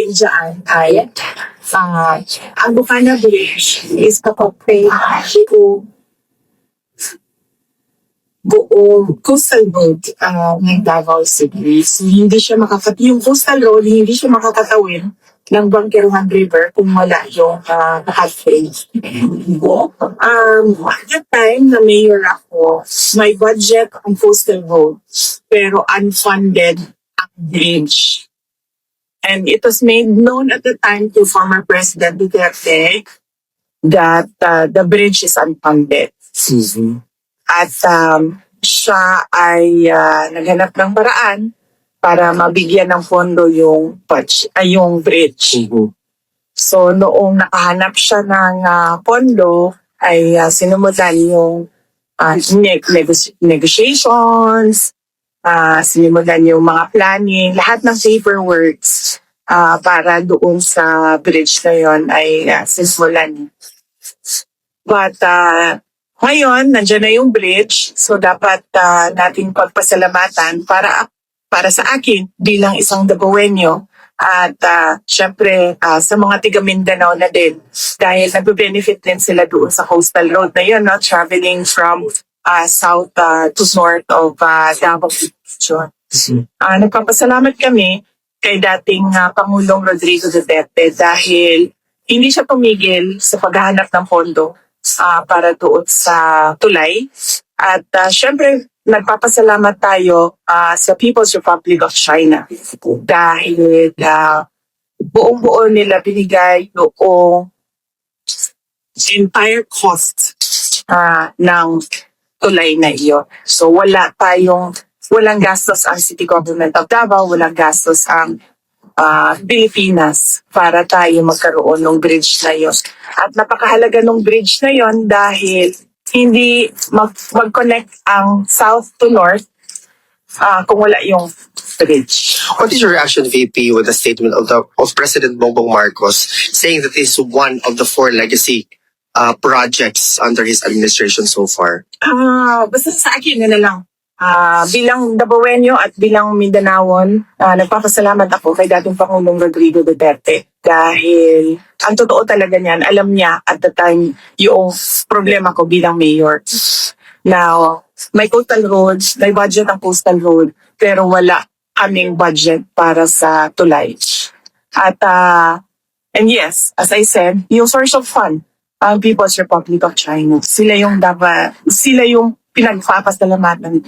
gagawin dyan ay ang Bukana Bridge is kapag kung buong coastal road ng Davao City. So, hindi siya yung coastal road, hindi siya makakatawid ng Bangkeruhan River kung wala yung halfway. At that time na mayor ako, may budget ang coastal road, pero unfunded ang bridge. And it was made known at the time to former President Duterte that the bridge is unfunded. Mhm. At siya ay naghanap ng paraan para mabigyan ng pondo yung bridge. Mhm. So noong nakahanap siya ng pondo, ay sinumulan yung negotiations, sinimulan yung mga planning, lahat ng paperworks para doon sa bridge na yun ay sinimulan. But ngayon, nandiyan na yung bridge, so dapat nating pagpasalamatan para sa akin bilang isang Davaoenyo at syempre sa mga tiga Mindanao na din dahil nagbe-benefit din sila doon sa coastal road na yun, no? Traveling from south to north of Davao. Nagpapasalamat kami kay dating Pangulong Rodrigo Duterte dahil hindi siya tumigil sa paghahanap ng pondo para doon sa tulay. At syempre, nagpapasalamat tayo sa People's Republic of China dahil buong-buo nila binigay yung entire cost ng tulay na iyo. So walang gastos ang City Government of Davao, walang gastos ang Pilipinas para tayo magkaroon ng bridge na yun. At napakahalaga ng bridge na yun dahil hindi mag-connect ang south to north kung wala yung bridge. What is your reaction, VP, with the statement of President Bongbong Marcos saying that this is one of the 4 legacy projects under his administration so far? Basta sa akin na lang. Bilang Davaoenyo at bilang Mindanaon, nagpapasalamat ako kay dating Pangulong Rodrigo Duterte dahil ang totoo talaga niyan, alam niya at the time yung problema ko bilang mayor. Now, may coastal roads, may budget ang coastal road, pero wala kaming budget para sa tulay. At, and yes, as I said, yung source of fund, ang People's Republic of China, sila yung pinagpapasalamatan.